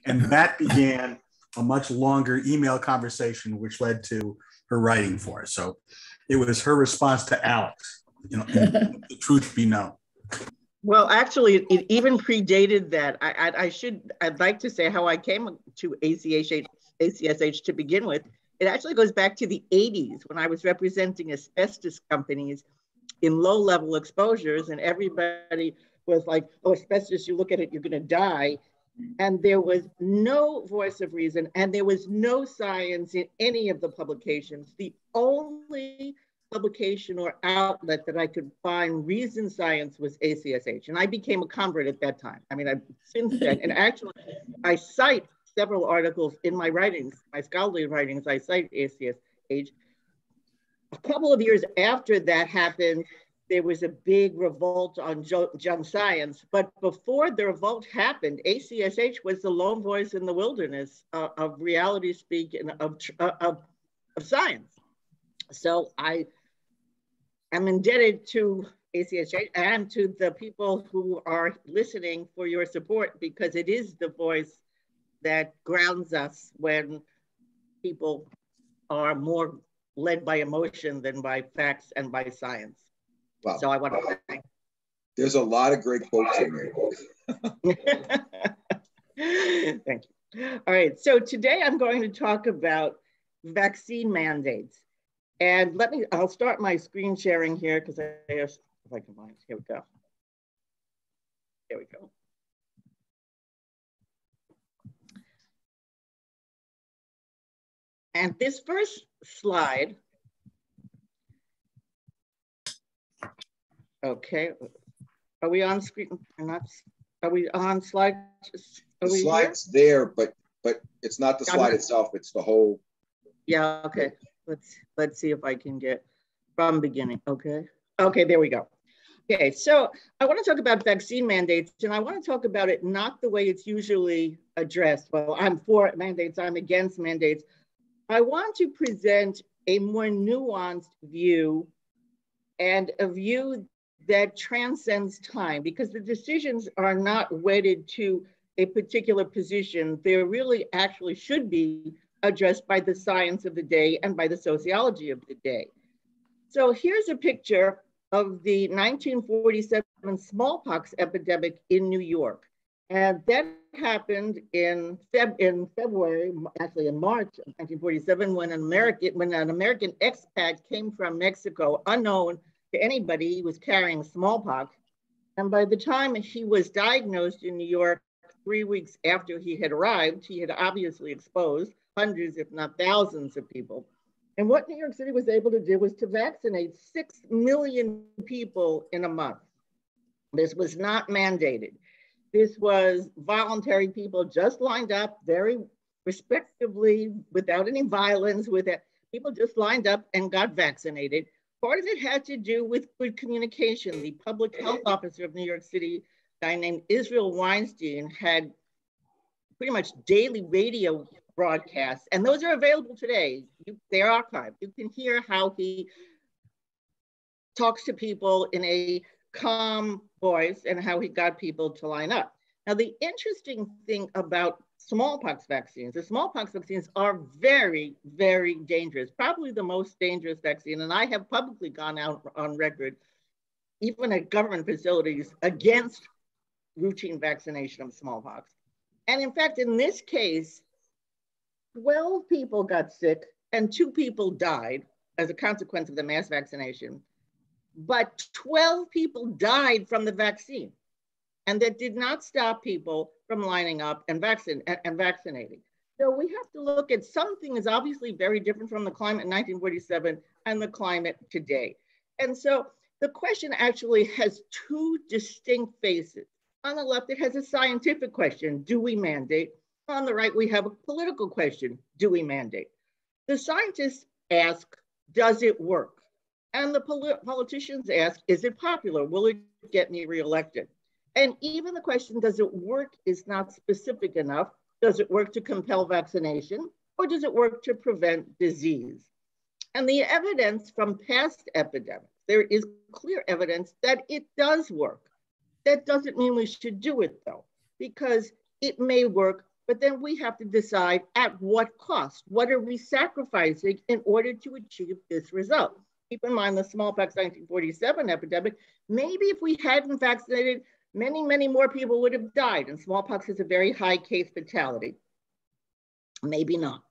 And that began a much longer email conversation, which led to her writing for us. So it was her response to Alex, the truth be known. Well, actually, it even predated that. I'd like to say how I came to ACSH to begin with. It actually goes back to the 80s when I was representing asbestos companies in low-level exposures, and everybody was like, oh, asbestos, you look at it, you're gonna die. And there was no voice of reason, and there was no science in any of the publications. The only publication or outlet that I could find reason science was ACSH, and I became a convert at that time. I mean, since then, and actually, I cite several articles in my writings, my scholarly writings, I cite ACSH. A couple of years after that happened, there was a big revolt on junk science, but before the revolt happened, ACSH was the lone voice in the wilderness of reality speak and of science. So I am indebted to ACSH and to the people who are listening for your support, because it is the voice that grounds us when people are more led by emotion than by facts and by science. Wow. So I want to thank. There's a lot of great quotes in there. Thank you. All right, so today I'm going to talk about vaccine mandates. And I'll start my screen sharing here because I have, if I can find it, here we go. There we go. And this first slide, okay, are we on screen? Are we on slide? The slide's there, but it's not the slide itself, it's the whole. Yeah, okay. Let's see if I can get from beginning, okay? Okay, there we go. Okay, so I want to talk about vaccine mandates, and I want to talk about it not the way it's usually addressed. Well, I'm for mandates, I'm against mandates. I want to present a more nuanced view, and a view that transcends time, because the decisions are not wedded to a particular position. They really actually should be addressed by the science of the day and by the sociology of the day. So here's a picture of the 1947 smallpox epidemic in New York. And that happened in February, actually in March of 1947, when an American expat came from Mexico, unknown to anybody. He was carrying smallpox. And by the time he was diagnosed in New York, 3 weeks after he had arrived, he had obviously exposed hundreds, if not thousands of people. And what New York City was able to do was to vaccinate 6 million people in a month. This was not mandated. This was voluntary. People just lined up very respectively, without any violence, people just lined up and got vaccinated. Part of it had to do with good communication. The public health officer of New York City, a guy named Israel Weinstein, had pretty much daily radio broadcasts, and those are available today. They're archived. You can hear how he talks to people in a calm voice and how he got people to line up. Now, the interesting thing about smallpox vaccines, the smallpox vaccines are very, very dangerous, probably the most dangerous vaccine. And I have publicly gone out on record, even at government facilities, against routine vaccination of smallpox. And in fact, in this case, 12 people got sick and 2 people died as a consequence of the mass vaccination. But 12 people died from the vaccine. And that did not stop people from lining up and vaccinating. So we have to look at something is obviously very different from the climate in 1947 and the climate today. And so the question actually has 2 distinct phases. On the left, it has a scientific question, do we mandate? On the right, we have a political question, do we mandate? The scientists ask, does it work? And the politicians ask, is it popular? Will it get me reelected? And even the question, does it work, is not specific enough. Does it work to compel vaccination, or does it work to prevent disease? And the evidence from past epidemics, there is clear evidence that it does work. That doesn't mean we should do it though. because it may work, but then we have to decide at what cost. What are we sacrificing in order to achieve this result? Keep in mind the smallpox 1947 epidemic. Maybe if we hadn't vaccinated, many, many more people would have died, and smallpox has a very high case fatality. Maybe not.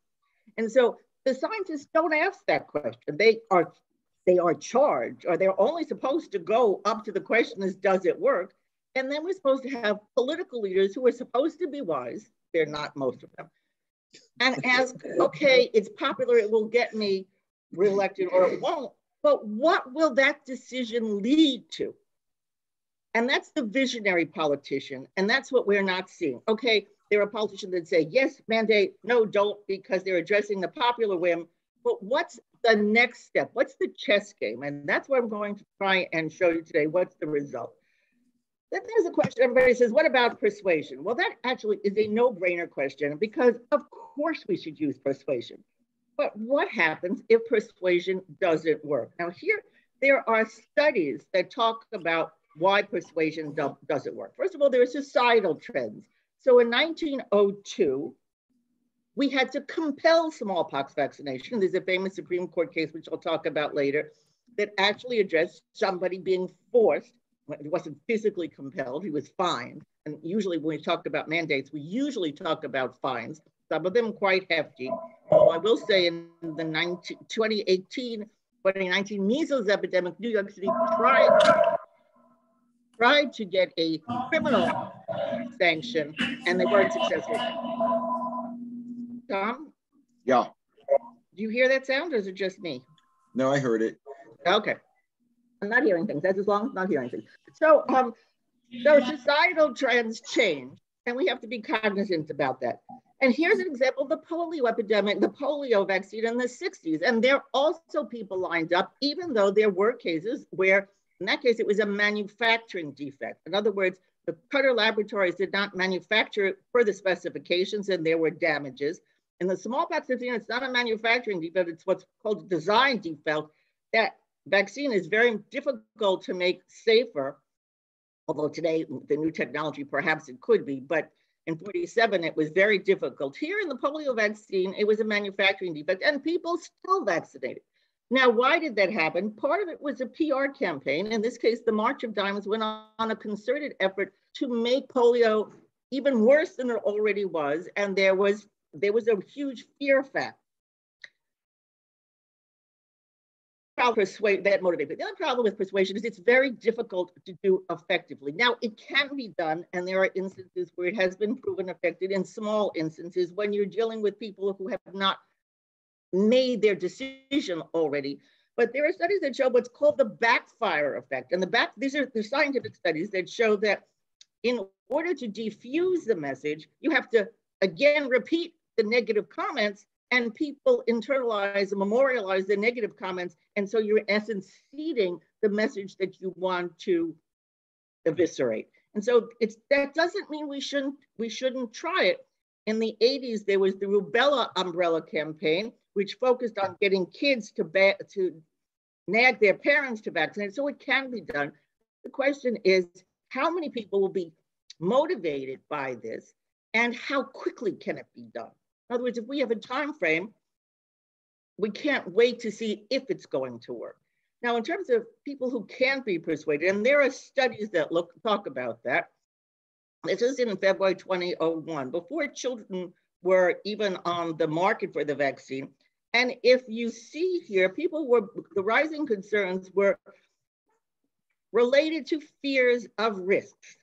And so the scientists don't ask that question. They are charged, or they're only supposed to go up to the question is, does it work? And then we're supposed to have political leaders who are supposed to be wise. They're not, most of them. And ask, okay, it's popular, it will get me reelected or it won't, but what will that decision lead to? And that's the visionary politician. And that's what we're not seeing. Okay, there are politicians that say, yes, mandate, no, don't, because they're addressing the popular whim. But what's the next step? What's the chess game? And that's what I'm going to try and show you today. What's the result? Then there's a question, everybody says, what about persuasion? Well, that actually is a no-brainer question, because of course we should use persuasion. But what happens if persuasion doesn't work? Now here, there are studies that talk about why persuasion doesn't work. First of all, there are societal trends. So in 1902, we had to compel smallpox vaccination. There's a famous Supreme Court case, which I'll talk about later, that actually addressed somebody being forced. He wasn't physically compelled, he was fined. And usually when we talk about mandates, we usually talk about fines, some of them quite hefty. Although I will say in the 2018 measles epidemic, New York City tried to get a criminal sanction, and they weren't successful. Tom? Yeah. Do you hear that sound, or is it just me? No, I heard it. Okay. I'm not hearing things. That's as long as I'm not hearing things. So societal trends change, and we have to be cognizant about that. And here's an example of the polio epidemic, the polio vaccine in the 60s. And there are also people lined up, even though there were cases where, in that case, it was a manufacturing defect. In other words, the Cutter laboratories did not manufacture it per the specifications, and there were damages. In the smallpox vaccine, it's not a manufacturing defect, it's what's called a design defect. That vaccine is very difficult to make safer, although today, the new technology, perhaps it could be, but in 47, it was very difficult. Here in the polio vaccine, it was a manufacturing defect, and people still vaccinated. Now, why did that happen? Part of it was a PR campaign. In this case, the March of Dimes went on a concerted effort to make polio even worse than it already was, and there was a huge fear factor. That motivated. The other problem with persuasion is it's very difficult to do effectively. Now, it can be done, and there are instances where it has been proven effective in small instances when you're dealing with people who have not made their decision already. But there are studies that show what's called the backfire effect. And these are the scientific studies that show that in order to diffuse the message, you have to, again, repeat the negative comments, and people internalize and memorialize the negative comments. And so you're in essence feeding the message that you want to eviscerate. And so that doesn't mean we shouldn't try it. In the 80s, there was the rubella umbrella campaign, which focused on getting kids to nag their parents to vaccinate. So it can be done. The question is, how many people will be motivated by this, and how quickly can it be done? In other words, if we have a time frame, we can't wait to see if it's going to work. Now, in terms of people who can't be persuaded, and there are studies that talk about that. This is in February 2001, before children were even on the market for the vaccine. And if you see here, the rising concerns were related to fears of risks,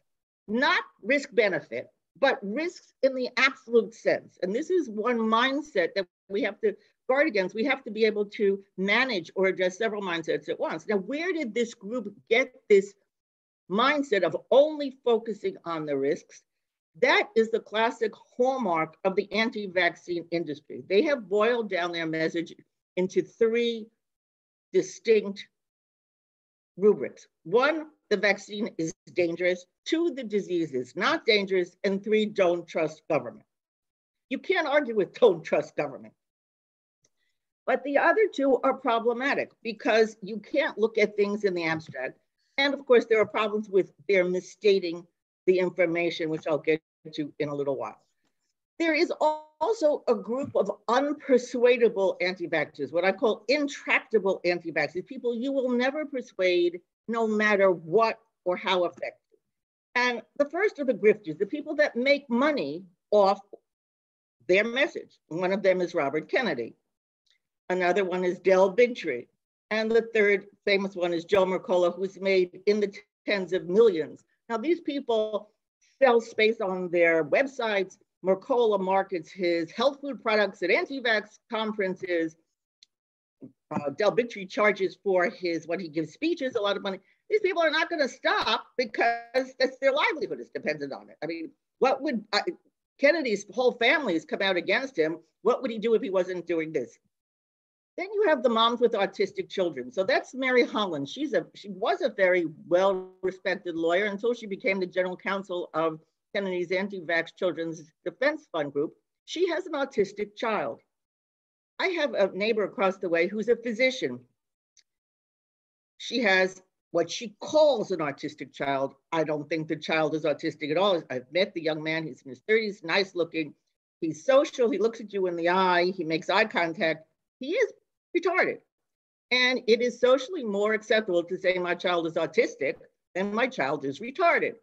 not risk benefit, but risks in the absolute sense. And this is one mindset that we have to guard against. We have to be able to manage or address several mindsets at once. Now, where did this group get this mindset of only focusing on the risks? That is the classic hallmark of the anti-vaccine industry. They have boiled down their message into three distinct rubrics. One, the vaccine is dangerous. Two, the disease is not dangerous. And three, don't trust government. You can't argue with don't trust government. But the other two are problematic because you can't look at things in the abstract. And of course, there are problems with their misstating the information, which I'll get to in a little while. There is also a group of unpersuadable anti-vaxxers, what I call intractable anti-vaxxers, people you will never persuade no matter what or how effective. And the first are the grifters, the people that make money off their message. One of them is Robert Kennedy. Another one is Del Bigtree. And the third famous one is Joe Mercola, who's made in the tens of millions. Now, these people sell space on their websites. Mercola markets his health food products at anti-vax conferences. Del Bigtree charges for what he gives speeches, a lot of money. These people are not going to stop because that's their livelihood is dependent on it. I mean, what would Kennedy's whole family has come out against him? What would he do if he wasn't doing this? Then you have the moms with autistic children. So that's Mary Holland. She was a very well-respected lawyer until she became the general counsel of Kennedy's Anti-Vax Children's Defense Fund group. She has an autistic child. I have a neighbor across the way who's a physician. She has what she calls an autistic child. I don't think the child is autistic at all. I've met the young man. He's in his 30s, nice looking. He's social. He looks at you in the eye. He makes eye contact. He is retarded. And it is socially more acceptable to say my child is autistic than my child is retarded.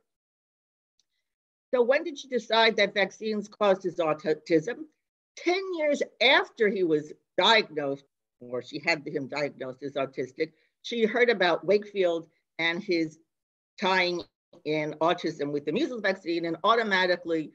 So when did she decide that vaccines caused his autism? 10 years after he was diagnosed, or she had him diagnosed as autistic, she heard about Wakefield and his tying in autism with the measles vaccine, and automatically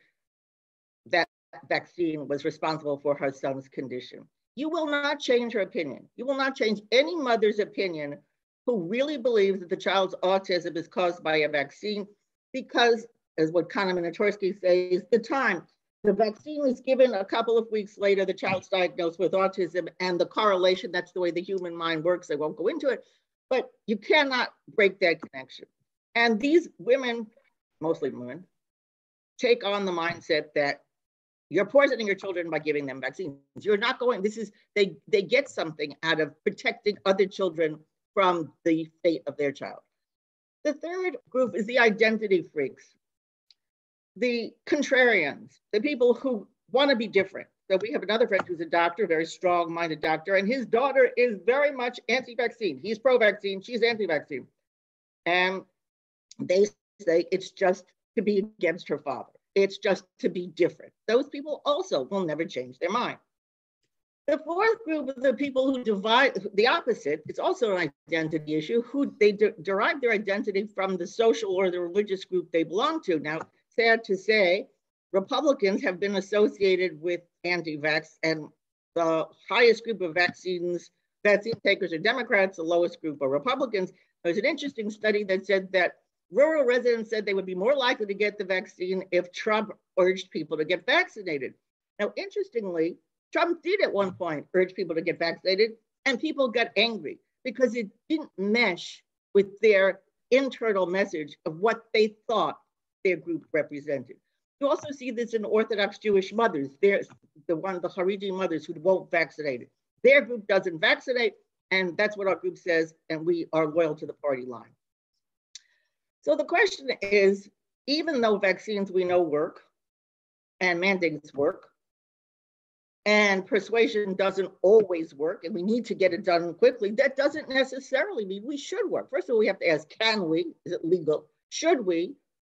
that vaccine was responsible for her son's condition. You will not change her opinion. You will not change any mother's opinion who really believes that the child's autism is caused by a vaccine because, as what Kahneman and Tversky say, is the time. The vaccine was given a couple of weeks later, the child's diagnosed with autism, and the correlation, that's the way the human mind works. I won't go into it, but you cannot break that connection. And these women, mostly women, take on the mindset that you're poisoning your children by giving them vaccines. You're not going, they get something out of protecting other children from the fate of their child. The third group is the identity freaks, the contrarians, the people who want to be different. So we have another friend who's a doctor, very strong-minded doctor, and his daughter is very much anti-vaccine. He's pro-vaccine, she's anti-vaccine. And they say it's just to be against her father. It's just to be different. Those people also will never change their mind. The fourth group of the people who divide the opposite, it's also an identity issue, who they derive their identity from the social or the religious group they belong to. Now, sad to say, Republicans have been associated with anti-vax, and the highest group of vaccine takers are Democrats, the lowest group are Republicans. There's an interesting study that said that rural residents said they would be more likely to get the vaccine if Trump urged people to get vaccinated. Now, interestingly, Trump did at one point urge people to get vaccinated, and people got angry because it didn't mesh with their internal message of what they thought their group represented. You also see this in Orthodox Jewish mothers. There's the Haredi mothers who won't vaccinate. Their group doesn't vaccinate, and that's what our group says, and we are loyal to the party line. So the question is, even though vaccines we know work, and mandates work, and persuasion doesn't always work, and we need to get it done quickly, that doesn't necessarily mean we should work. First of all, we have to ask, can we? Is it legal? Should we?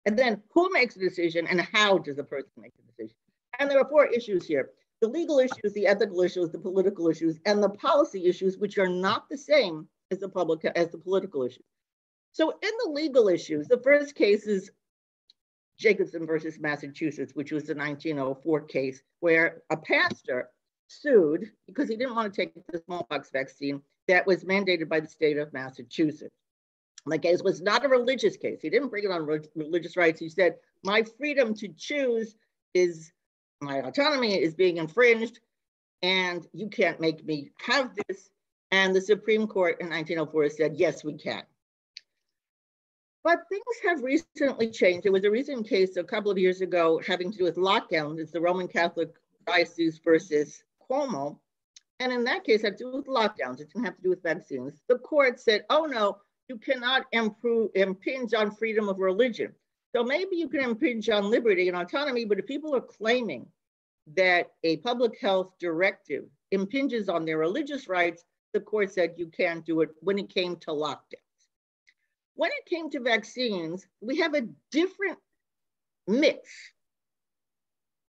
And then who makes the decision, and how does the person make the decision? And there are four issues here: the legal issues, the ethical issues, the political issues, and the policy issues, which are not the same as the political issues. So in the legal issues, the first case is Jacobson versus Massachusetts, which was the 1904 case where a pastor sued because he didn't want to take the smallpox vaccine that was mandated by the state of Massachusetts. The case was not a religious case. He didn't bring it on religious rights. He said, my freedom to choose my autonomy is being infringed, and you can't make me have this. And the Supreme Court in 1904 said, yes, we can. But things have recently changed. There was a recent case a couple of years ago having to do with lockdowns. It's the Roman Catholic Diocese versus Cuomo. And in that case, it had to do with lockdowns. It didn't have to do with vaccines. The court said, oh no, you cannot impinge on freedom of religion. So maybe you can impinge on liberty and autonomy, but if people are claiming that a public health directive impinges on their religious rights, the court said you can't do it when it came to lockdowns. When it came to vaccines, we have a different mix.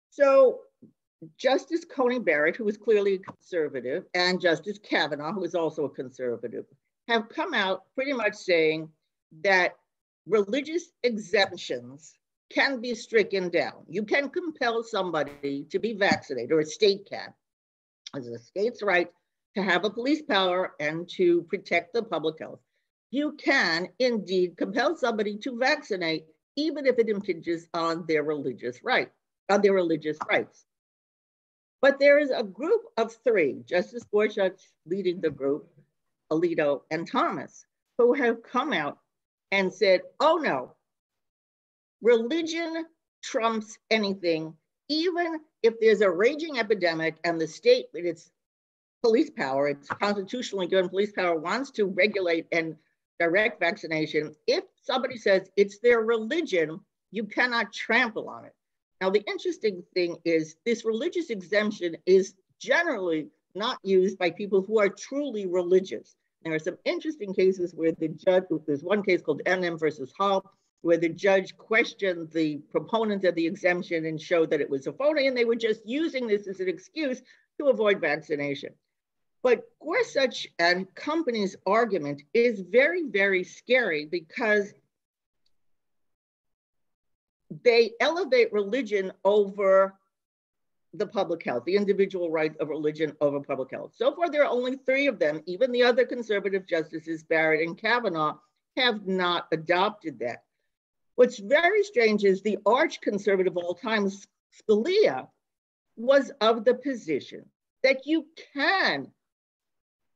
So Justice Coney Barrett, who is clearly a conservative, and Justice Kavanaugh, who is also a conservative, have come out pretty much saying that religious exemptions can be stricken down. You can compel somebody to be vaccinated, or a state can. It's a state's right to have a police power and to protect the public health. You can indeed compel somebody to vaccinate, even if it impinges on their religious rights. But there is a group of three, Justice Gorsuch leading the group, Alito and Thomas, who have come out and said, oh no, religion trumps anything, even if there's a raging epidemic and the state, with its police power, its constitutionally given police power, wants to regulate and direct vaccination. If somebody says it's their religion, you cannot trample on it. Now, the interesting thing is this religious exemption is generally not used by people who are truly religious. There are some interesting cases where the judge, there's one case called NM versus Hall, where the judge questioned the proponent of the exemption and showed that it was a phony, and they were just using this as an excuse to avoid vaccination. But Gorsuch and company's argument is very, very scary because they elevate religion over the public health, the individual right of religion over public health. So far, there are only three of them. Even the other conservative justices, Barrett and Kavanaugh, have not adopted that. What's very strange is the arch conservative of all time, Scalia, was of the position that you can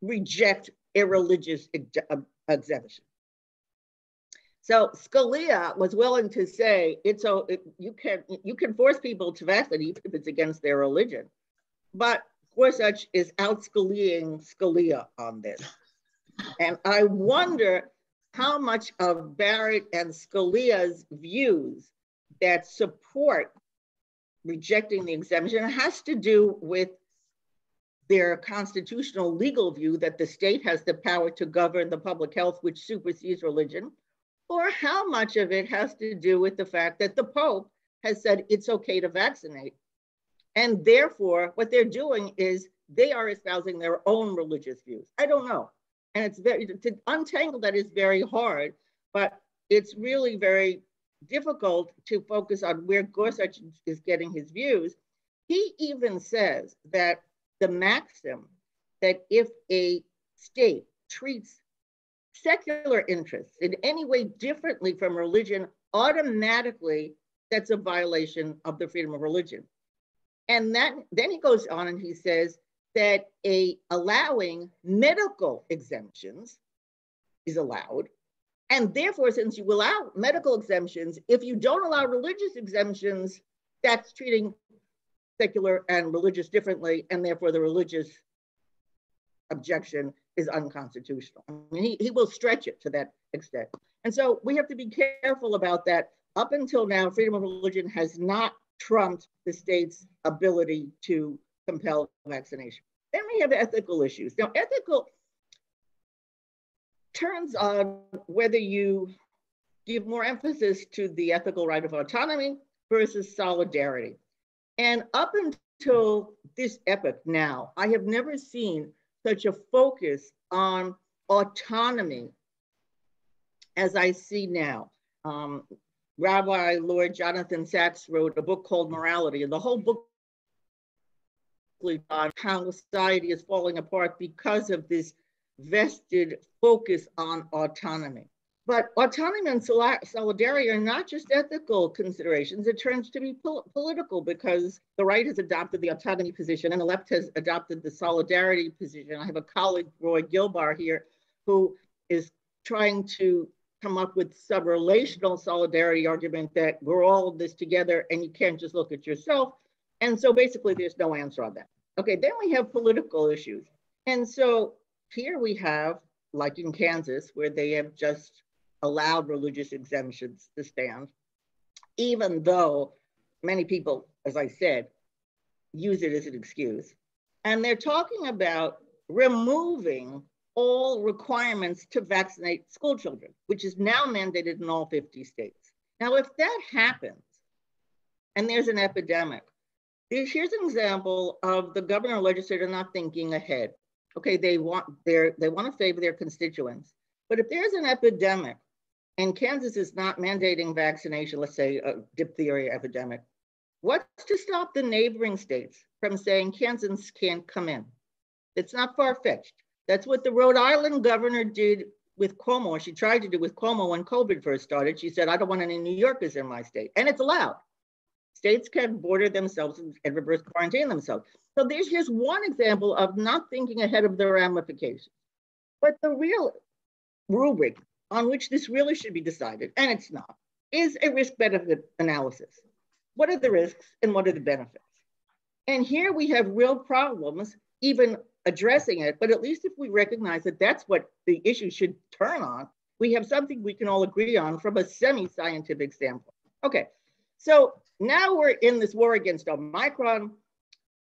reject a religious exemption. So Scalia was willing to say you can force people to vaccinate even if it's against their religion. But Gorsuch is out-Scaliaing Scalia on this. And I wonder how much of Barrett and Scalia's views that support rejecting the exemption has to do with their constitutional legal view that the state has the power to govern the public health, which supersedes religion, or how much of it has to do with the fact that the Pope has said it's okay to vaccinate. And therefore, what they're doing is they are espousing their own religious views. I don't know. And it's to untangle that is very hard, but it's really very difficult to focus on where Gorsuch is getting his views. He even says that the maxim that if a state treats secular interests in any way differently from religion, automatically that's a violation of the freedom of religion. And then he goes on and he says that allowing medical exemptions is allowed. And therefore, since you allow medical exemptions, if you don't allow religious exemptions, that's treating secular and religious differently, and therefore the religious objection is unconstitutional. I mean, he will stretch it to that extent. And so we have to be careful about that. Up until now, freedom of religion has not trumped the state's ability to compel vaccination. Then we have ethical issues. Now, ethical turns on whether you give more emphasis to the ethical right of autonomy versus solidarity. And up until this epoch now, I have never seen such a focus on autonomy as I see now. Rabbi Lord Jonathan Sacks wrote a book called Morality, and the whole book on how society is falling apart because of this vested focus on autonomy. But autonomy and solidarity are not just ethical considerations. It turns to be political because the right has adopted the autonomy position and the left has adopted the solidarity position. I have a colleague, Roy Gilbar, here, who is trying to come up with some relational solidarity argument that we're all in this together and you can't just look at yourself. And so basically there's no answer on that. Okay, then we have political issues. And so here we have, like in Kansas, where they have just allowed religious exemptions to stand. even though many people, as I said, use it as an excuse. And they're talking about removing all requirements to vaccinate school children, which is now mandated in all 50 states. Now, if that happens, and there's an epidemic, here's an example of the governor or legislator not thinking ahead. Okay, they want to favor their constituents, but if there's an epidemic and Kansas is not mandating vaccination, let's say a diphtheria epidemic, what's to stop the neighboring states from saying Kansans can't come in? It's not far-fetched. That's what the Rhode Island governor did with Cuomo, or she tried to do with Cuomo when COVID first started. She said, I don't want any New Yorkers in my state, and it's allowed. States can border themselves and reverse quarantine themselves. So there's just one example of not thinking ahead of the ramifications. But the real rubric on which this really should be decided, and it's not, is a risk-benefit analysis. What are the risks and what are the benefits? And here we have real problems even addressing it, but at least if we recognize that that's what the issue should turn on, we have something we can all agree on from a semi-scientific standpoint. Okay, so now we're in this war against Omicron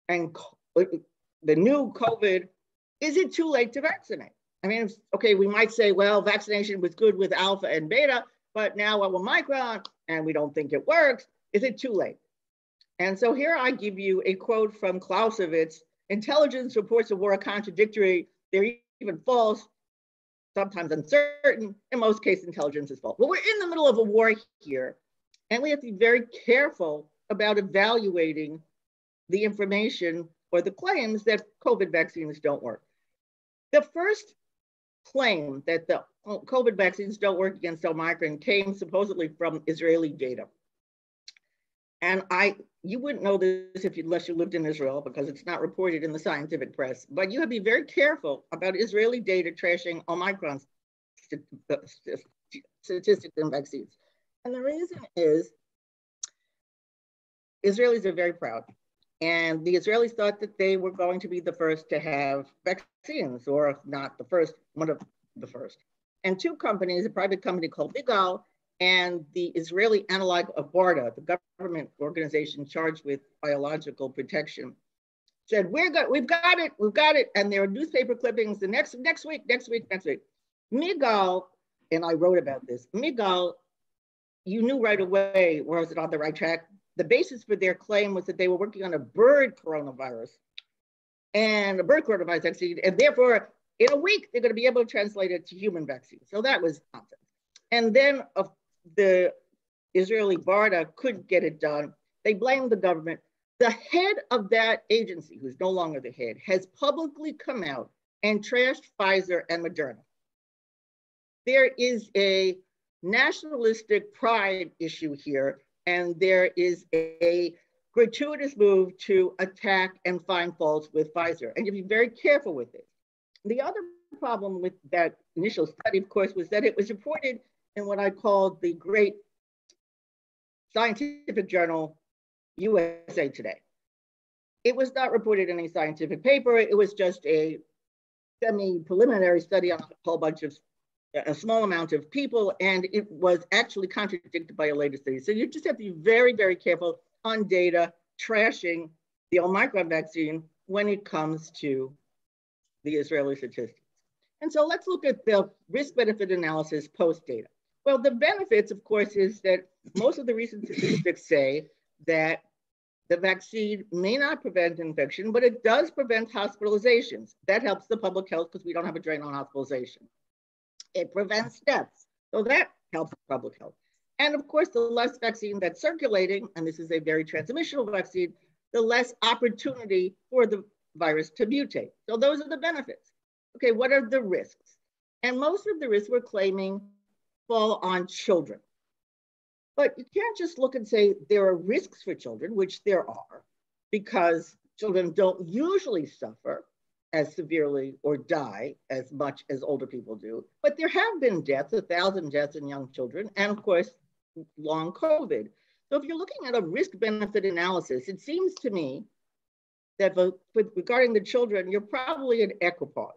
and the new COVID. Is it too late to vaccinate? I mean, okay, we might say, well, vaccination was good with Alpha and Beta, but now with Omicron, and we don't think it works. Is it too late? And so here I give you a quote from Clausewitz. Intelligence reports of war are contradictory. They're even false, sometimes uncertain. In most cases, intelligence is false. Well, we're in the middle of a war here, and we have to be very careful about evaluating the information or the claims that COVID vaccines don't work. The first claim that the COVID vaccines don't work against Omicron came supposedly from Israeli data. And you wouldn't know this unless you lived in Israel, because it's not reported in the scientific press, but you have to be very careful about Israeli data trashing Omicron statistics and vaccines. And the reason is Israelis are very proud. And the Israelis thought that they were going to be the first to have vaccines, or if not the first, one of the first. And two companies, a private company called Bigal and the Israeli analog of BARDA, the government organization charged with biological protection, said, we've got it. And there are newspaper clippings the next week. Migal, and I wrote about this, Migal, you knew right away, was it on the right track? The basis for their claim was that they were working on a bird coronavirus vaccine, and therefore, in a week, they're going to be able to translate it to human vaccines. So that was nonsense. And then the Israeli BARDA couldn't get it done. They blamed the government. The head of that agency, who's no longer the head, has publicly come out and trashed Pfizer and Moderna. There is a nationalistic pride issue here, and there is a gratuitous move to attack and find faults with Pfizer. And you have to be very careful with it. The other problem with that initial study, of course, was that it was reported in what I called the great scientific journal, USA Today. It was not reported in any scientific paper. It was just a semi-preliminary study on a whole bunch of, a small amount of people, and it was actually contradicted by a later study. So you just have to be very, very careful on data trashing the Omicron vaccine when it comes to the Israeli statistics. And so let's look at the risk-benefit analysis post-data. Well, the benefits, of course, is that most of the recent statistics say that the vaccine may not prevent infection, but it does prevent hospitalizations. That helps the public health because we don't have a drain on hospitalization. It prevents deaths, so that helps public health. And of course, the less vaccine that's circulating, and this is a very transmissional vaccine, the less opportunity for the virus to mutate. So those are the benefits. Okay, what are the risks? And most of the risks we're claiming fall on children. But you can't just look and say there are risks for children, which there are, because children don't usually suffer as severely or die as much as older people do. But there have been deaths, 1,000 deaths in young children, and of course, long COVID. So if you're looking at a risk-benefit analysis, it seems to me that regarding the children, you're probably an equipoise,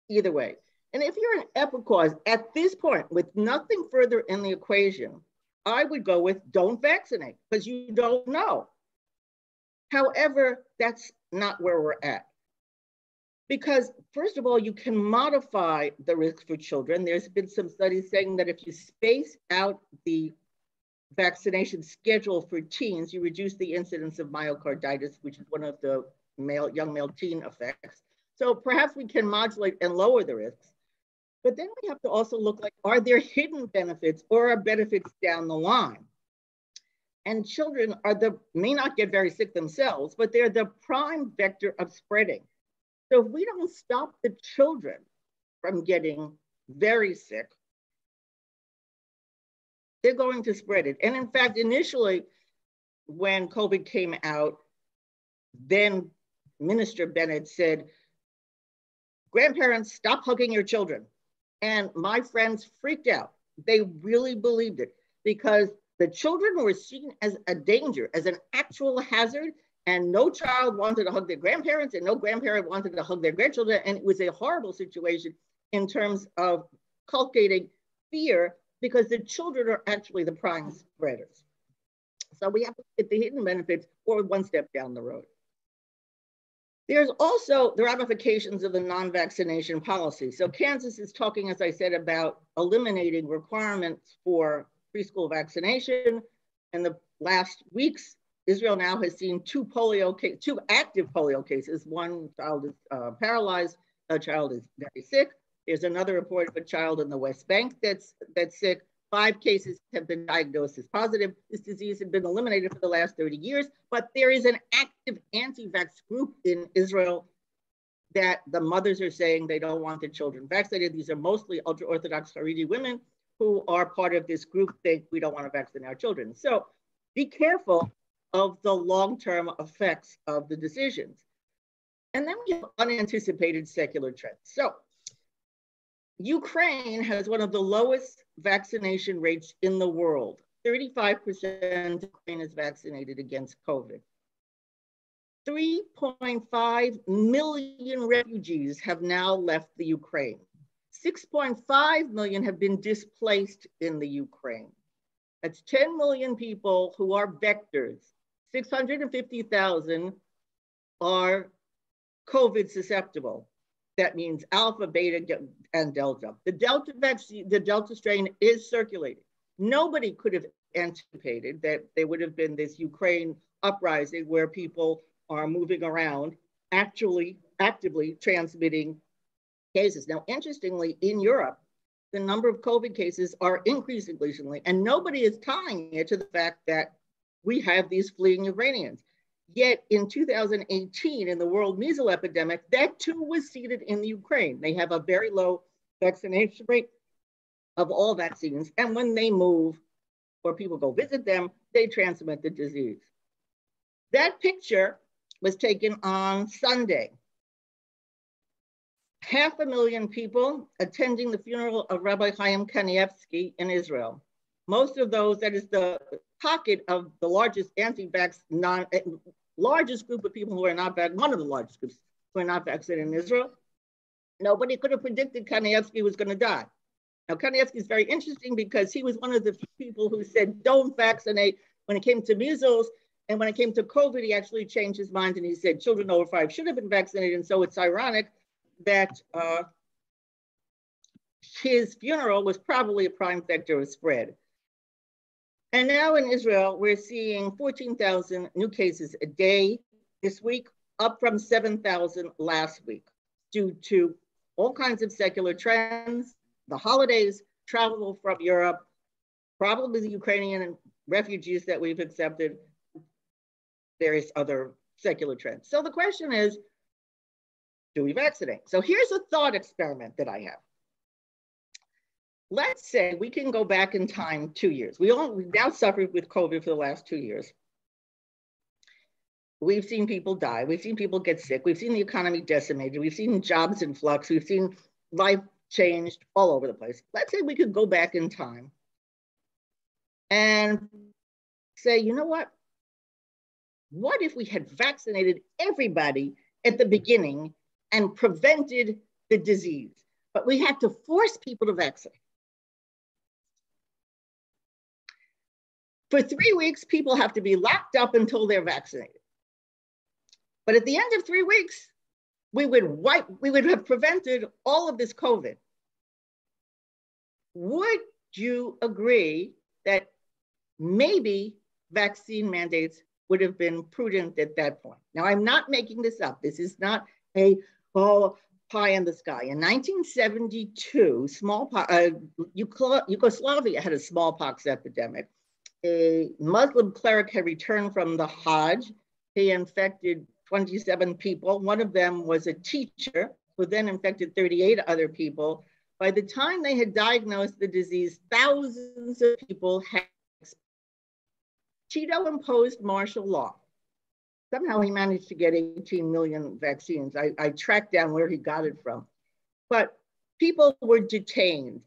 either way. And if you're an equipoise at this point with nothing further in the equation, I would go with don't vaccinate because you don't know. However, that's not where we're at. Because first of all, you can modify the risk for children. There's been some studies saying that if you space out the vaccination schedule for teens, you reduce the incidence of myocarditis, which is one of the young male teen effects. So perhaps we can modulate and lower the risks. But then we have to also look like, are there hidden benefits or are benefits down the line? And children may not get very sick themselves, but they're the prime vector of spreading. So if we don't stop the children from getting very sick, they're going to spread it. And in fact, initially, when COVID came out, then Minister Bennett said, grandparents, stop hugging your children. And my friends freaked out. They really believed it because the children were seen as a danger, as an actual hazard, and no child wanted to hug their grandparents and no grandparent wanted to hug their grandchildren. And it was a horrible situation in terms of cultivating fear because the children are actually the prime spreaders. So we have to get the hidden benefits or one step down the road. There's also the ramifications of the non-vaccination policy. So Kansas is talking, as I said, about eliminating requirements for preschool vaccination. In the last weeks, Israel now has seen two active polio cases. One child is paralyzed, a child is very sick. There's another report of a child in the West Bank that's sick. 5 cases have been diagnosed as positive. This disease had been eliminated for the last 30 years, but there is an active anti-vax group in Israel that the mothers are saying they don't want their children vaccinated. These are mostly ultra-Orthodox Haredi women who are part of this group, think we don't want to vaccinate our children. So be careful of the long-term effects of the decisions. And then we have unanticipated secular trends. So Ukraine has one of the lowest vaccination rates in the world. 35% of Ukraine is vaccinated against COVID. 3.5 million refugees have now left the Ukraine. 6.5 million have been displaced in the Ukraine. That's 10 million people who are vectors. 650,000 are COVID susceptible. That means alpha, beta, and delta. The delta vaccine, the delta strain is circulating. Nobody could have anticipated that there would have been this Ukraine uprising where people are moving around, actually actively transmitting cases. Now, interestingly, in Europe, the number of COVID cases are increasing recently, and nobody is tying it to the fact that we have these fleeing Ukrainians. Yet in 2018, in the world measles epidemic, that too was seeded in the Ukraine. They have a very low vaccination rate of all vaccines. And when they move or people go visit them, they transmit the disease. That picture was taken on Sunday. 500,000 people attending the funeral of Rabbi Chaim Kanievsky in Israel. Most of those, that is the pocket of the largest anti-vax, largest group of people who are not vaccinated, one of the largest groups who are not vaccinated in Israel. Nobody could have predicted Kanievsky was going to die. Now, Kanievsky is very interesting because he was one of the few people who said, don't vaccinate when it came to measles. And when it came to COVID, he actually changed his mind and he said children over 5 should have been vaccinated. And so it's ironic that his funeral was probably a prime vector of spread. And now in Israel, we're seeing 14,000 new cases a day this week, up from 7,000 last week, due to all kinds of secular trends, the holidays, travel from Europe, probably the Ukrainian refugees that we've accepted, various other secular trends. So the question is, do we vaccinate? So here's a thought experiment that I have. Let's say we can go back in time 2 years. We've now suffered with COVID for the last 2 years. We've seen people die. We've seen people get sick. We've seen the economy decimated. We've seen jobs in flux. We've seen life changed all over the place. Let's say we could go back in time and say, you know what? What if we had vaccinated everybody at the beginning and prevented the disease? But we had to force people to vaccinate. For 3 weeks, people have to be locked up until they're vaccinated. But at the end of 3 weeks, we would have prevented all of this COVID. Would you agree that maybe vaccine mandates would have been prudent at that point? Now, I'm not making this up. This is not a pie in the sky. In 1972, Yugoslavia had a smallpox epidemic. A Muslim cleric had returned from the Hajj. He infected 27 people. One of them was a teacher who then infected 38 other people. By the time they had diagnosed the disease, thousands of people had. Tito imposed martial law. Somehow he managed to get 18 million vaccines. I tracked down where he got it from. But people were detained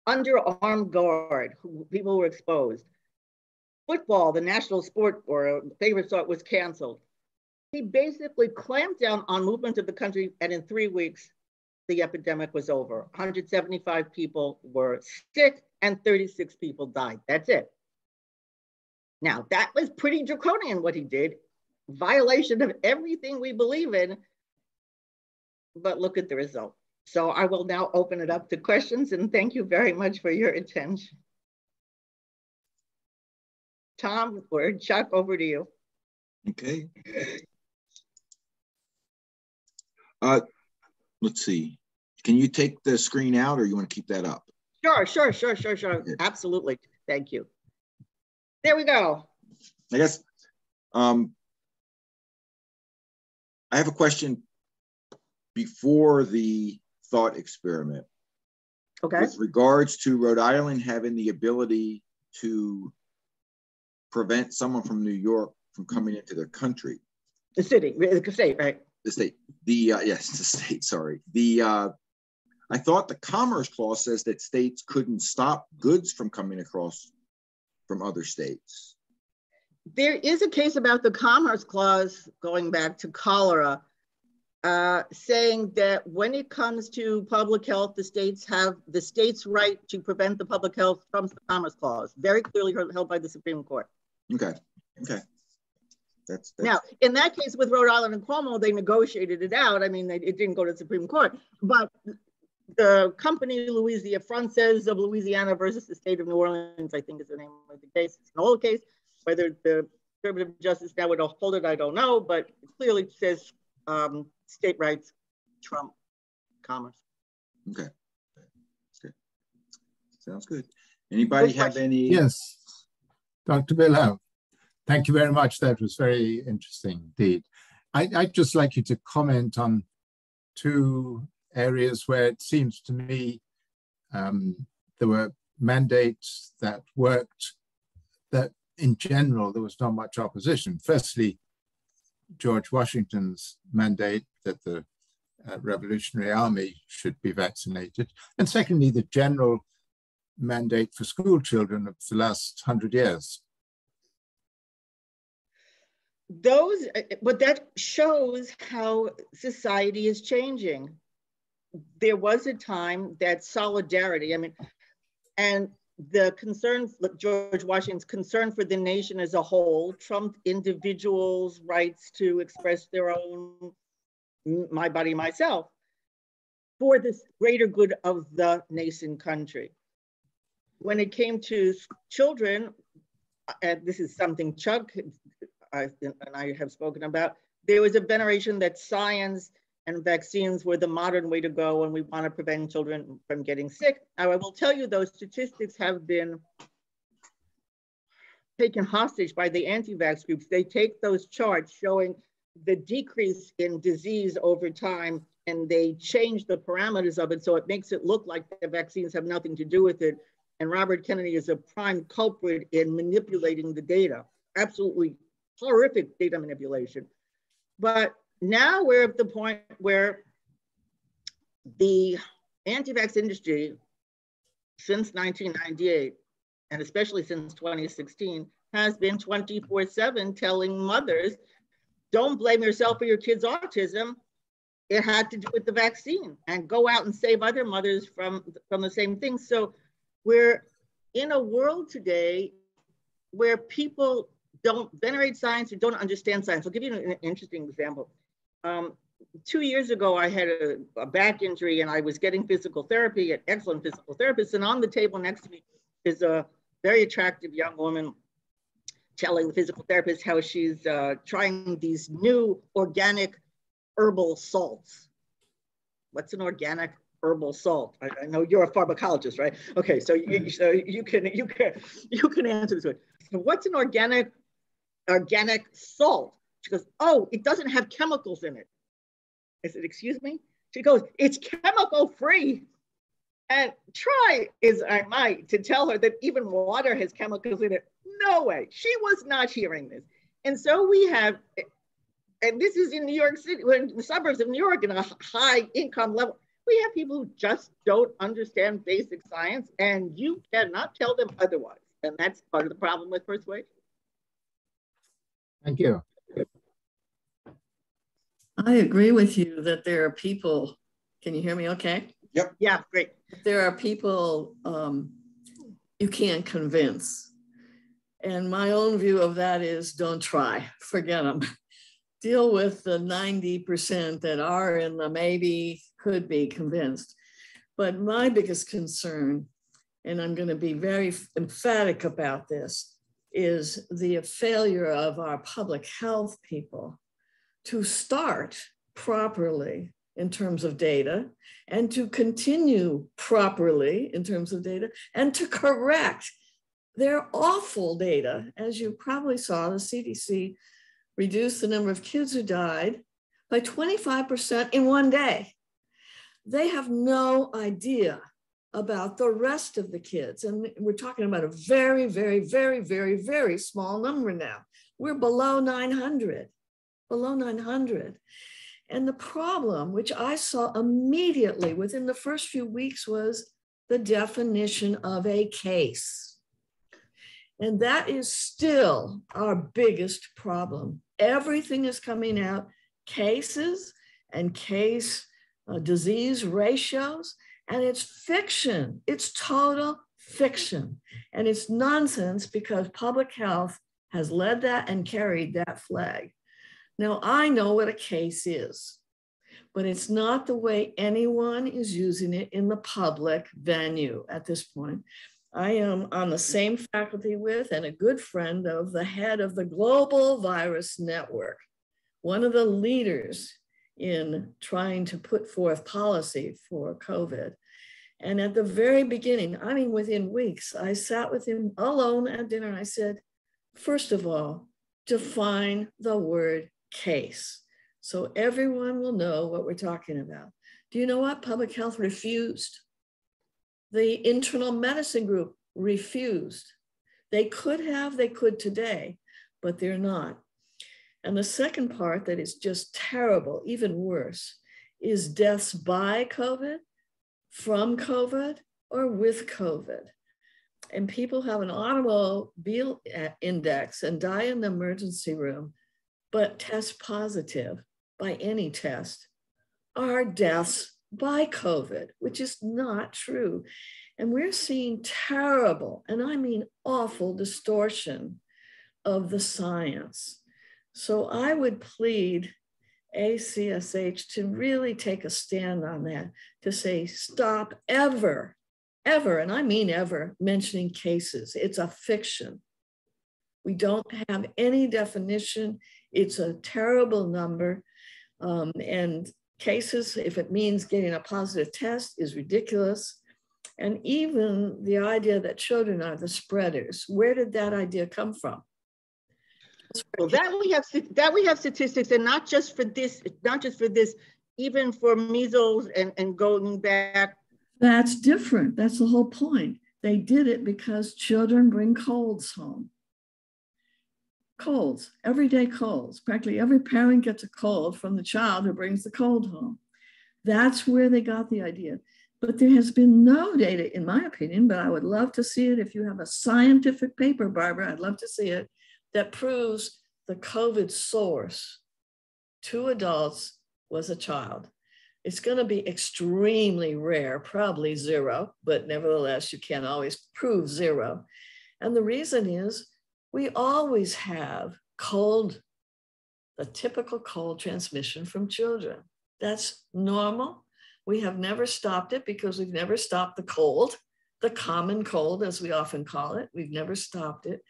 under armed guard. People were exposed. Football, the national sport or favorite sport, was canceled. He basically clamped down on movement of the country, and in 3 weeks, the epidemic was over. 175 people were sick and 36 people died. That's it. Now, that was pretty draconian what he did, violation of everything we believe in, but look at the result. So I will now open it up to questions, and thank you very much for your attention. Tom or Chuck, over to you. Okay. Let's see. Can you take the screen out, or you want to keep that up? Sure. Okay. Absolutely. Thank you. There we go. I guess I have a question before the thought experiment. Okay. With regards to Rhode Island having the ability to prevent someone from New York from coming into their country. The state, right? The state. Yes, the state, sorry. I thought the Commerce Clause says that states couldn't stop goods from coming across from other states. There is a case about the Commerce Clause going back to cholera, saying that when it comes to public health, the states have the state's right to prevent the public health from the Commerce Clause, very clearly held by the Supreme Court. Okay. That's Now, in that case with Rhode Island and Cuomo, they negotiated it out. I mean, it didn't go to the Supreme Court, but the company Louisiana, Frances of Louisiana versus the state of New Orleans, I think is the name of the case. It's an old case. Whether the conservative justice now would hold it, I don't know, but it clearly says state rights trump commerce. Okay. Sounds good. Anybody have any? Yes, Dr. Billauer. Thank you very much. That was very interesting indeed. I'd just like you to comment on two areas where it seems to me there were mandates that worked, that in general there was not much opposition. Firstly, George Washington's mandate that the Revolutionary Army should be vaccinated. And secondly, the general mandate for school children of the last 100 years. But that shows how society is changing. There was a time that solidarity, and the concern, George Washington's concern for the nation as a whole trumped individuals' rights to express their own, my body, myself, for the greater good of the nascent country. When it came to children, and this is something Chuck and I have spoken about, there was a veneration that science and vaccines were the modern way to go when we want to prevent children from getting sick. Now, I will tell you, those statistics have been taken hostage by the anti-vax groups. They take those charts showing the decrease in disease over time, and they change the parameters of it so it makes it look like the vaccines have nothing to do with it. And Robert Kennedy is a prime culprit in manipulating the data. Absolutely horrific data manipulation. But now we're at the point where the anti-vax industry, since 1998, and especially since 2016, has been 24/7 telling mothers, don't blame yourself for your kid's autism. It had to do with the vaccine, and go out and save other mothers from the same thing. So we're in a world today where people don't venerate science or don't understand science. I'll give you an interesting example. 2 years ago, I had a back injury and I was getting physical therapy at excellent physical therapists. And on the table next to me is a very attractive young woman telling the physical therapist how she's trying these new organic herbal salts. What's an organic herbal salt? I know you're a pharmacologist, right? Okay, so you can answer this one. So what's an organic salt? She goes, oh, it doesn't have chemicals in it. I said, excuse me? She goes, it's chemical free. And try as I might to tell her that even water has chemicals in it. No way. She was not hearing this. And so we have, and this is in New York City, in the suburbs of New York, in a high income level, we have people who just don't understand basic science, and you cannot tell them otherwise. And that's part of the problem with persuasion. Thank you. I agree with you that there are people, can you hear me okay? Yep. Yeah, great. There are people you can't convince. And my own view of that is don't try, forget them. Deal with the 90% that are in the maybe, could be convinced. But my biggest concern, and I'm going to be very emphatic about this, is the failure of our public health people to start properly in terms of data and to continue properly in terms of data and to correct their awful data. As you probably saw, the CDC reduced the number of kids who died by 25% in one day. They have no idea about the rest of the kids. And we're talking about a very, very, very, very, very small number now. We're below 900, below 900. And the problem, which I saw immediately within the first few weeks, was the definition of a case. And that is still our biggest problem. Everything is coming out, cases and case disease ratios, and it's fiction. It's total fiction. And it's nonsense because public health has led that and carried that flag. Now, I know what a case is, but it's not the way anyone is using it in the public venue at this point. I am on the same faculty with and a good friend of the head of the Global Virus Network, one of the leaders in trying to put forth policy for COVID. And at the very beginning, I mean, within weeks, I sat with him alone at dinner and I said, first of all, define the word case so everyone will know what we're talking about. Do you know what? Public health refused. The internal medicine group refused. They could have, they could today, but they're not. And the second part that is just terrible, even worse, is deaths by COVID, from COVID, or with COVID. And people have an automobile index and die in the emergency room, but test positive by any test, are deaths by COVID, which is not true. And we're seeing terrible, and I mean awful, distortion of the science. So I would plead ACSH to really take a stand on that, to say stop ever, and I mean ever, mentioning cases. It's a fiction. We don't have any definition. It's a terrible number. And cases, if it means getting a positive test, is ridiculous. And even the idea that children are the spreaders, where did that idea come from? Well, that we have statistics, and not just for this, even for measles and going back. That's different. That's the whole point. They did it because children bring colds home. Colds, everyday colds. Practically every parent gets a cold from the child who brings the cold home. That's where they got the idea. But there has been no data, in my opinion, but I would love to see it. If you have a scientific paper, Barbara, I'd love to see it, that proves the COVID source to adults was a child. It's going to be extremely rare, probably zero, but nevertheless, you can't always prove zero. And the reason is we always have cold, the typical cold transmission from children. That's normal. We have never stopped it because we've never stopped the cold, the common cold, as we often call it. We've never stopped it.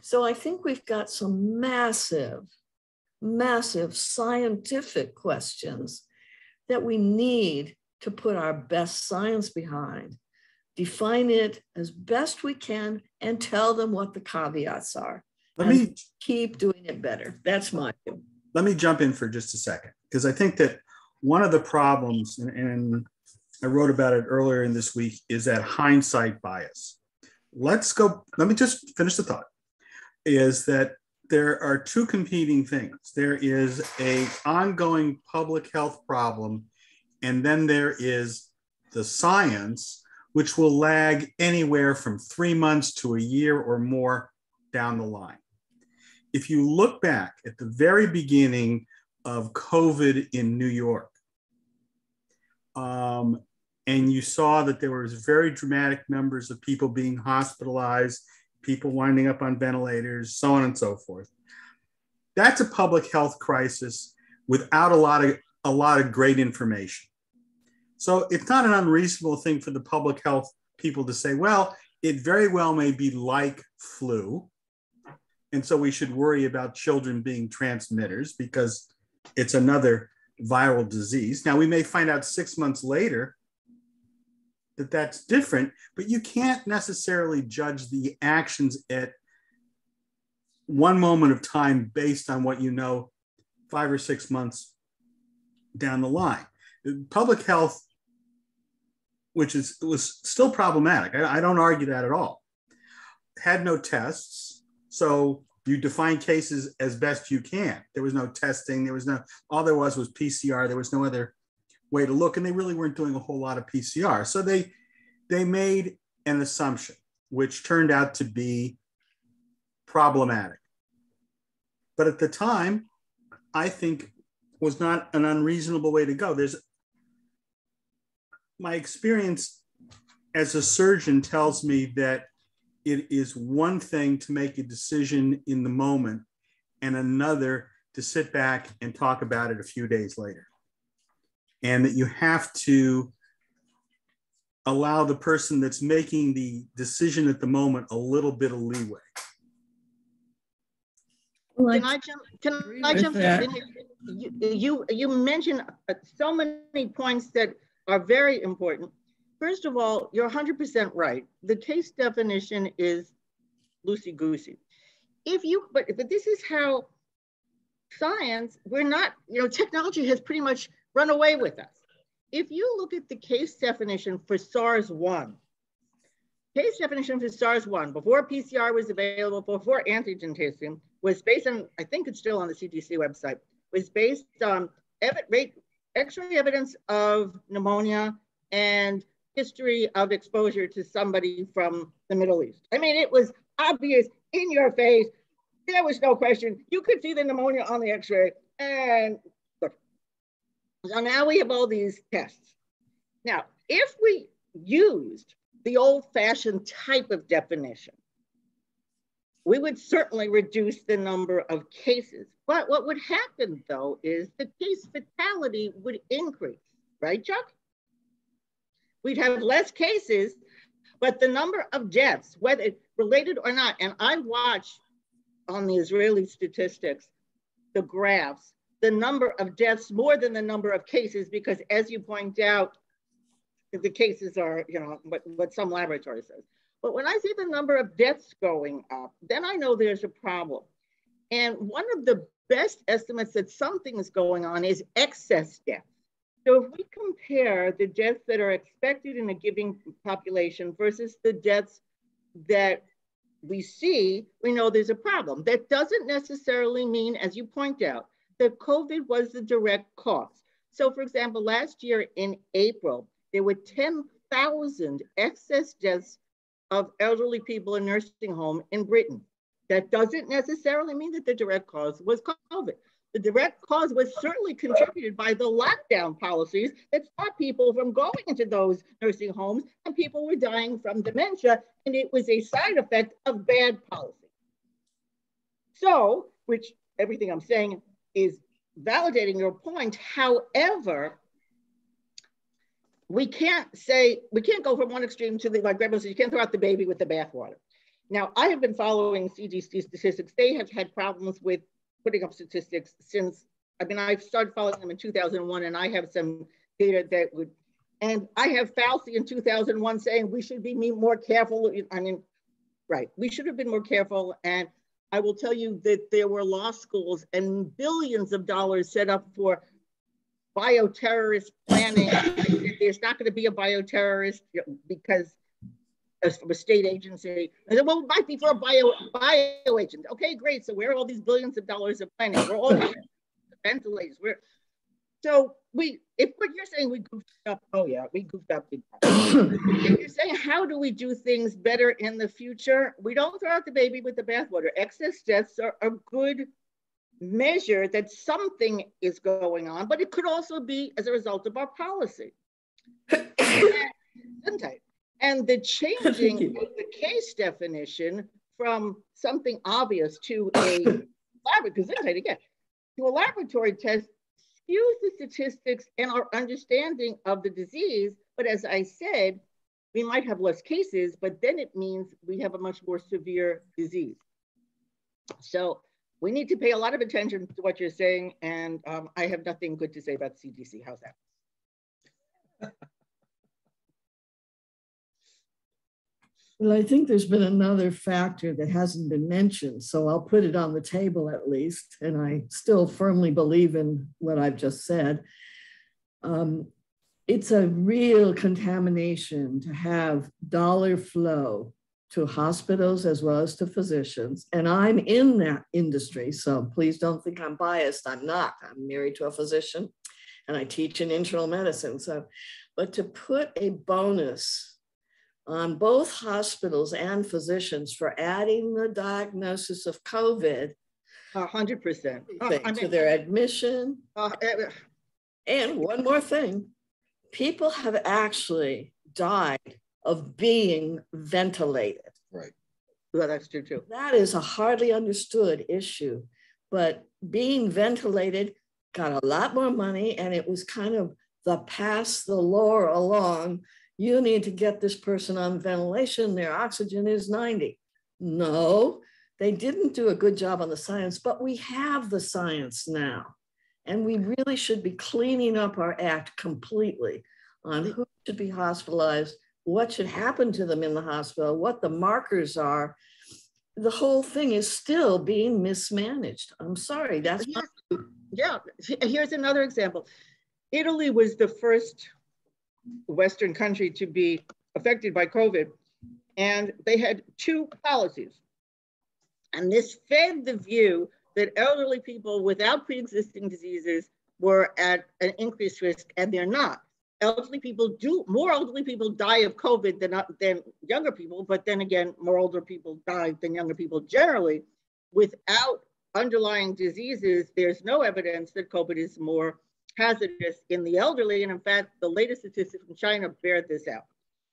So I think we've got some massive, massive scientific questions that we need to put our best science behind, define it as best we can, and tell them what the caveats are. Let me keep doing it better. That's my view. Let me jump in for just a second, because I think that one of the problems, and I wrote about it earlier in this week, is that hindsight bias. Let me just finish the thought, is that there are two competing things. There is an ongoing public health problem, and then there is the science, which will lag anywhere from 3 months to a year or more down the line. If you look back at the very beginning of COVID in New York, and you saw that there was very dramatic numbers of people being hospitalized, people winding up on ventilators, so on and so forth. That's a public health crisis without a lot of great information. So it's not an unreasonable thing for the public health people to say, well, it very well may be like flu, and so we should worry about children being transmitters because it's another viral disease. Now, we may find out 6 months later that that's different, but you can't necessarily judge the actions at one moment of time based on what you know 5 or 6 months down the line. Public health, which was still problematic, I don't argue that at all, had no tests. So you define cases as best you can. There was no testing. All there was PCR. There was no other way to look, and they really weren't doing a whole lot of PCR. So they made an assumption, which turned out to be problematic. But at the time, I think was not an unreasonable way to go. My experience as a surgeon tells me that it is one thing to make a decision in the moment and another to sit back and talk about it a few days later. And that you have to allow the person that's making the decision at the moment a little bit of leeway. Can I jump in here? You mentioned so many points that are very important. First of all, you're 100% right. The case definition is loosey-goosey. But this is how science, technology has pretty much run away with us. If you look at the case definition for SARS-1, before PCR was available, before antigen testing, was based on, I think it's still on the CDC website, was based on X-ray evidence of pneumonia and history of exposure to somebody from the Middle East. I mean, it was obvious, in your face. There was no question. You could see the pneumonia on the X-ray. And look, so now we have all these tests. Now, if we used the old-fashioned type of definition, we would certainly reduce the number of cases. But what would happen, though, is the case fatality would increase, right, Chuck? We'd have less cases, but the number of deaths, whether related or not, and I watch on the Israeli statistics, the graphs, the number of deaths more than the number of cases, because as you point out, the cases are, what some laboratory says. But when I see the number of deaths going up, then I know there's a problem. And one of the best estimates that something is going on is excess deaths. So if we compare the deaths that are expected in a given population versus the deaths that we see, we know there's a problem. That doesn't necessarily mean, as you point out, that COVID was the direct cause. So for example, last year in April, there were 10,000 excess deaths of elderly people in nursing home in Britain. That doesn't necessarily mean that the direct cause was COVID. The direct cause was certainly contributed by the lockdown policies that stopped people from going into those nursing homes, and people were dying from dementia, and it was a side effect of bad policy. So, which everything I'm saying is validating your point. However, we can't go from one extreme to the, like Grandma says, you can't throw out the baby with the bathwater. Now, I have been following CDC statistics. They have had problems with putting up statistics since, I started following them in 2001, and I have some data that would, and I have Fauci in 2001 saying we should be more careful. Right, we should have been more careful. And I will tell you that there were law schools and billions of dollars set up for bioterrorist planning. There's not going to be a bioterrorist because from a state agency. And then, well, it might be for a bio agent. Okay, great. So where are all these billions of dollars of planning? We're all ventilators. So if what you're saying we goofed up, oh yeah, we goofed up big time. If you're saying how do we do things better in the future, we don't throw out the baby with the bathwater. Excess deaths are a good measure that something is going on, but it could also be as a result of our policy. And the changing of the case definition from something obvious to a laboratory test skews the statistics and our understanding of the disease. But as I said, we might have less cases, but then it means we have a much more severe disease. So we need to pay a lot of attention to what you're saying. And I have nothing good to say about CDC. How's that? Well, I think there's been another factor that hasn't been mentioned, so I'll put it on the table at least, and I still firmly believe in what I've just said. It's a real contamination to have dollar flow to hospitals as well as to physicians, and I'm in that industry, so please don't think I'm biased. I'm not. I'm married to a physician, and I teach in internal medicine. But to put a bonus on both hospitals and physicians for adding the diagnosis of COVID 100% to their admission. And one more thing, people have actually died of being ventilated. Right. Well, that's true too. That is a hardly understood issue, but being ventilated got a lot more money, and it was kind of the pass the lore along. You need to get this person on ventilation, their oxygen is 90. No, they didn't do a good job on the science, but we have the science now. And we really should be cleaning up our act completely on who should be hospitalized, what should happen to them in the hospital, what the markers are. The whole thing is still being mismanaged. I'm sorry, that's not. Yeah, here's another example. Italy was the first Western country to be affected by COVID, and they had two policies. And this fed the view that elderly people without pre-existing diseases were at an increased risk, and they're not. More elderly people die of COVID than younger people, but then again, more older people die than younger people generally. Without underlying diseases, there's no evidence that COVID is more hazardous in the elderly. And in fact, the latest statistics from China bear this out.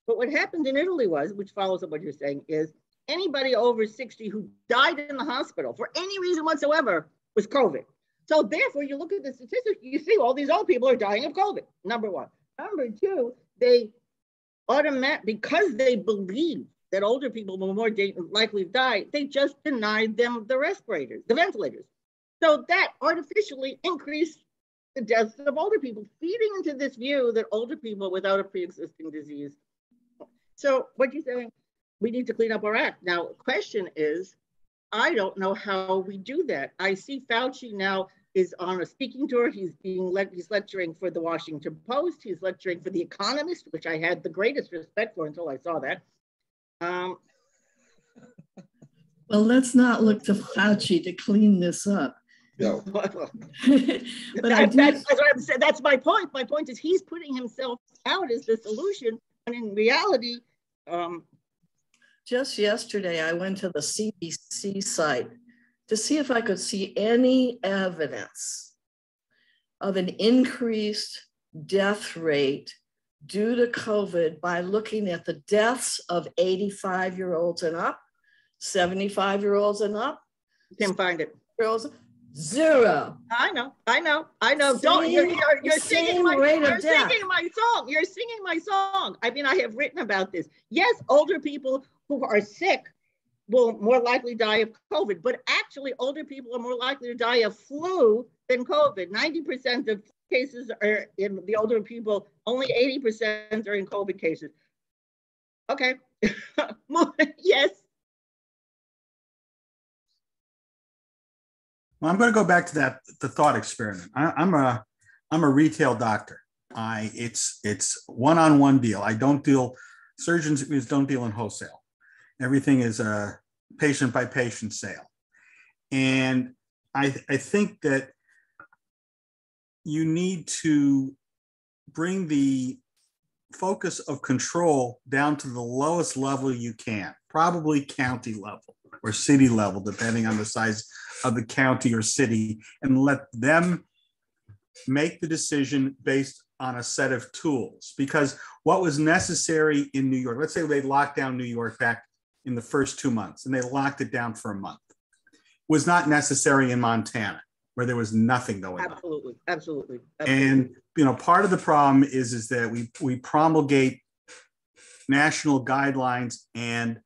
But what happened in Italy was, which follows up what you're saying, is anybody over 60 who died in the hospital for any reason whatsoever was COVID. So therefore, you look at the statistics, you see all these old people are dying of COVID, number one. Number two, they because they believe that older people were more likely to die, they just denied them the respirators, the ventilators. So that artificially increased the deaths of older people, feeding into this view that older people without a pre-existing disease. So what you're saying, we need to clean up our act. Now, the question is, I don't know how we do that. I see Fauci now is on a speaking tour. He's lecturing for the Washington Post. He's lecturing for The Economist, which I had the greatest respect for until I saw that. Well, let's not look to Fauci to clean this up. No. But that's what I'm saying. That's my point. My point is he's putting himself out as the solution, and in reality, just yesterday I went to the CDC site to see if I could see any evidence of an increased death rate due to COVID by looking at the deaths of 85-year-olds and up, 75-year-olds and up, Can't find it. Girls, 0. I know. Don't you're singing my song. You're singing my song. I mean, I have written about this. Yes, older people who are sick will more likely die of COVID, but actually older people are more likely to die of flu than COVID. 90% of cases are in the older people, only 80% are in COVID cases. Okay. Yes. Well, I'm going to go back to the thought experiment. I'm a retail doctor. It's one-on-one deal. I don't deal, surgeons don't deal in wholesale. Everything is a patient by patient sale. And I think that you need to bring the focus of control down to the lowest level you can, probably county level or city level, depending on the size of the county or city, and let them make the decision based on a set of tools. Because what was necessary in New York, let's say they locked down New York back in the first 2 months and they locked it down for a month, was not necessary in Montana, where there was nothing going on. Absolutely. And part of the problem is that we promulgate national guidelines, and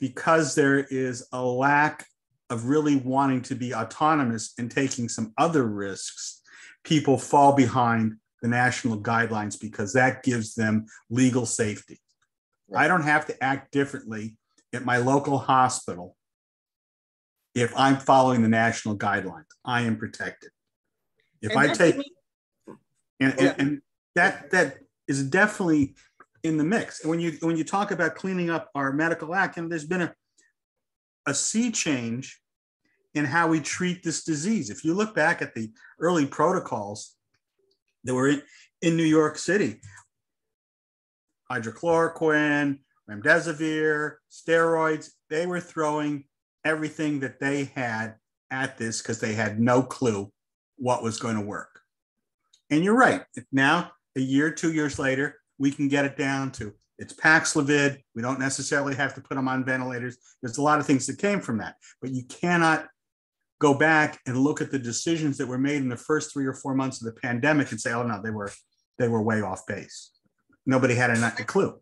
because there is a lack of really wanting to be autonomous and taking some other risks, people fall behind the national guidelines because that gives them legal safety. Right. I don't have to act differently at my local hospital if I'm following the national guidelines. I am protected. If I take, and that is definitely in the mix. And when you talk about cleaning up our medical act, and there's been a sea change in how we treat this disease. If you look back at the early protocols that were in New York City, hydrochloroquine, remdesivir, steroids, they were throwing everything that they had at this because they had no clue what was going to work. And you're right. Now, a year, 2 years later, we can get it down to it's Paxlovid. We don't necessarily have to put them on ventilators. There's a lot of things that came from that, but you cannot go back and look at the decisions that were made in the first 3 or 4 months of the pandemic and say, oh no, they were way off base. Nobody had a clue.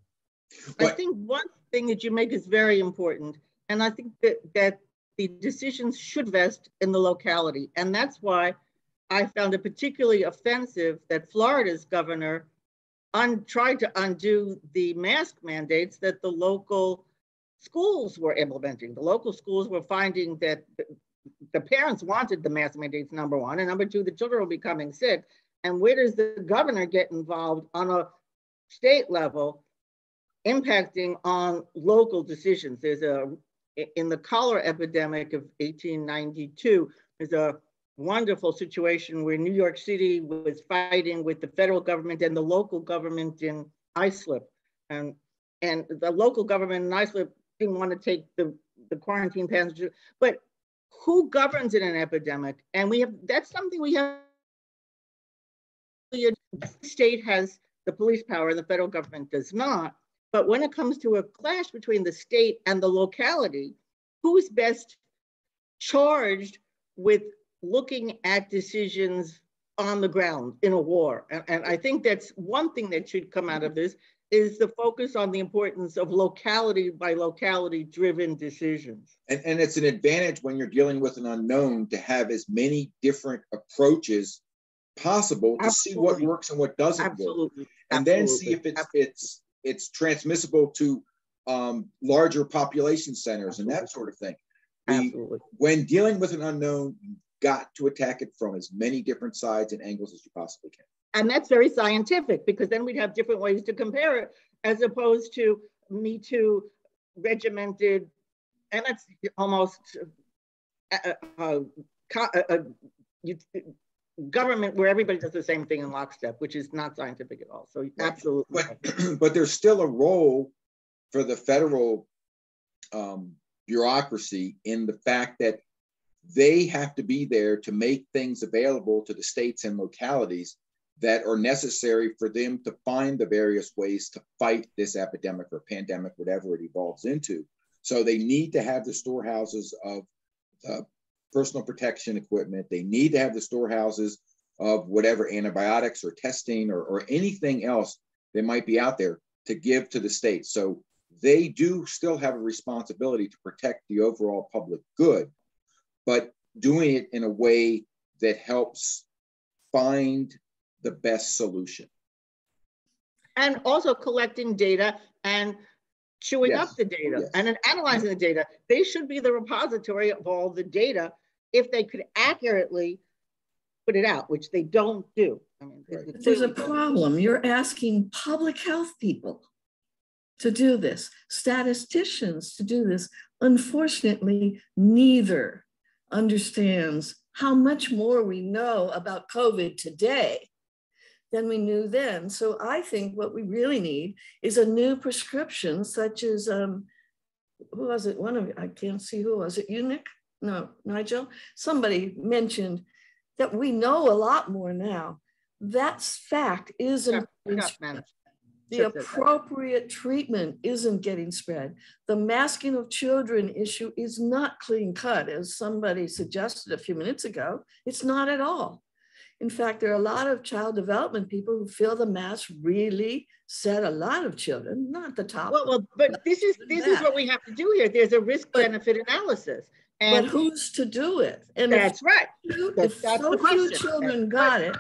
I think one thing that you make is very important. And I think that the decisions should vest in the locality. And that's why I found it particularly offensive that Florida's governor tried to undo the mask mandates that the local schools were implementing. The local schools were finding that the parents wanted the mask mandates, number one, and number two, the children were becoming sick. And where does the governor get involved on a state level, impacting on local decisions? In the cholera epidemic of 1892, there's a wonderful situation where New York City was fighting with the federal government and the local government in Islip. And the local government in Islip didn't want to take the quarantine passengers, but who governs in an epidemic? And that's something we have. The state has the police power, the federal government does not. But when it comes to a clash between the state and the locality, who's best charged with looking at decisions on the ground in a war? And I think that's one thing that should come out of this is the focus on the importance of locality by locality driven decisions. And it's an advantage when you're dealing with an unknown to have as many different approaches possible to see what works and what doesn't work. And then see if it's transmissible to larger population centers and that sort of thing. When dealing with an unknown, you've got to attack it from as many different sides and angles as you possibly can. And that's very scientific, because then we'd have different ways to compare it, as opposed to Me Too, regimented, and that's almost government where everybody does the same thing in lockstep, which is not scientific at all. So absolutely. But there's still a role for the federal bureaucracy in the fact that they have to be there to make things available to the states and localities that are necessary for them to find the various ways to fight this epidemic or pandemic, whatever it evolves into. So they need to have the storehouses of personal protection equipment. They need to have the storehouses of whatever antibiotics or testing or anything else that might be out there to give to the state. So they do still have a responsibility to protect the overall public good, but doing it in a way that helps find the best solution. And also collecting data and chewing up the data and then analyzing the data. They should be the repository of all the data if they could accurately put it out, which they don't do. I mean, there's a problem. You're asking public health people to do this, statisticians to do this. Unfortunately, neither understands how much more we know about COVID today than we knew then. So I think what we really need is a new prescription, such as, who was it? I can't see who was it, you, Nick? No, Nigel? Somebody mentioned that we know a lot more now. That fact isn't the appropriate treatment isn't getting spread. The masking of children issue is not clean cut, as somebody suggested a few minutes ago. It's not at all. In fact, there are a lot of child development people who feel the mask really set a lot of children, not the top. Well, but this is what we have to do here. There's a risk-benefit analysis. But who's to do it? And that's right. If so few children got it,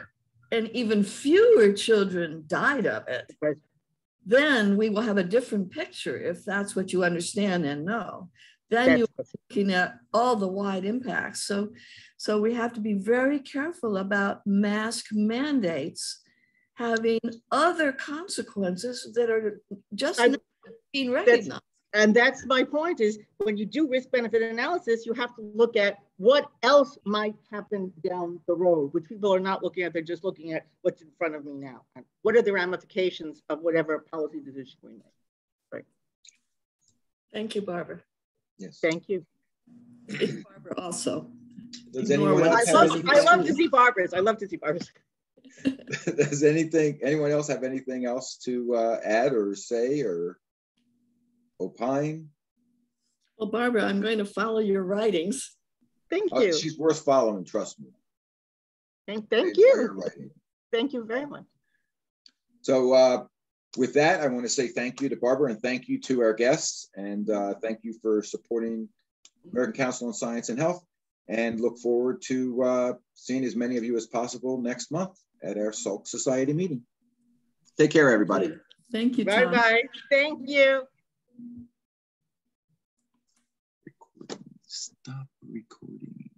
and even fewer children died of it, then we will have a different picture if that's what you understand and know. Then you're looking at all the wide impacts. So we have to be very careful about mask mandates having other consequences that are just not being recognized. And that's my point, is when you do risk-benefit analysis, you have to look at what else might happen down the road, which people are not looking at. They're just looking at what's in front of me now. And what are the ramifications of whatever policy decision we make? Right. Thank you, Barbara. Yes. Thank you. Barbara also. Does anyone else I love to see Barbara's. I love to see Barbara's. Does anyone else have anything else to add or say or opine? Well, Barbara, I'm going to follow your writings. Thank you. She's worth following, trust me. Thank you. Thank you very much. So with that, I want to say thank you to Barbara and thank you to our guests, and thank you for supporting American Council on Science and Health, and look forward to seeing as many of you as possible next month at our Salk Society meeting. Take care, everybody. Thank you, Tom. Bye-bye. Thank you. Stop recording.